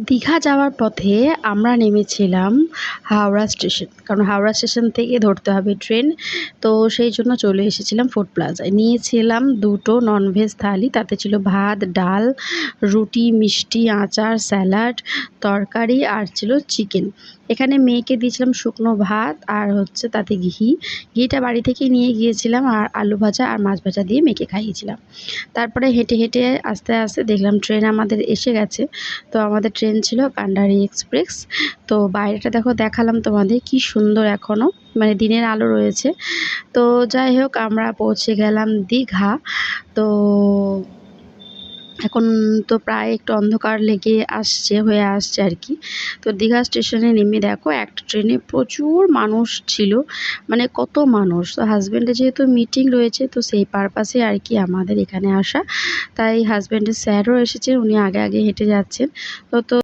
দীঘা যাওয়ার পথে আমরা নেমেছিলাম হাওড়া স্টেশন, কারণ হাওড়া স্টেশন থেকে ধরতে হবে ট্রেন। তো সেই জন্য চলে এসেছিলাম ফুড প্লাজায়। নিয়েছিলাম দুটো ননভেজ থালি, তাতে ছিল ভাত, ডাল, রুটি, মিষ্টি, আচার, স্যালাড, তরকারি আর ছিল চিকেন। এখানে মেয়েকে দিয়েছিলাম শুকনো ভাত আর হচ্ছে তাতে ঘিটা বাড়ি থেকেই নিয়ে গিয়েছিলাম, আর আলু ভাজা আর মাছ ভাজা দিয়ে মেয়েকে খাইয়েছিলাম। তারপরে হেঁটে হেঁটে আস্তে আস্তে দেখলাম ট্রেন আমাদের এসে গেছে। তো আমাদের ট্রেন ছিল কান্ডারি এক্সপ্রেস। তো বাইরেটা দেখালাম তোমাদের, কি সুন্দর এখনও মানে দিনের আলো রয়েছে। তো যাই হোক, আমরা পৌঁছে গেলাম দীঘা। তো এখন তো প্রায় একটু অন্ধকার হয়ে আসছে আর কি। তো দীঘা স্টেশনে নেমে দেখো একটা ট্রেনে প্রচুর মানুষ ছিল, মানে কত মানুষ। তো হাজব্যান্ডের যেহেতু মিটিং রয়েছে, তো সেই পারপাসে আর কি আমাদের এখানে আসা। তাই হাজব্যান্ডের স্যারও এসেছে, উনি আগে আগে হেঁটে যাচ্ছেন। তো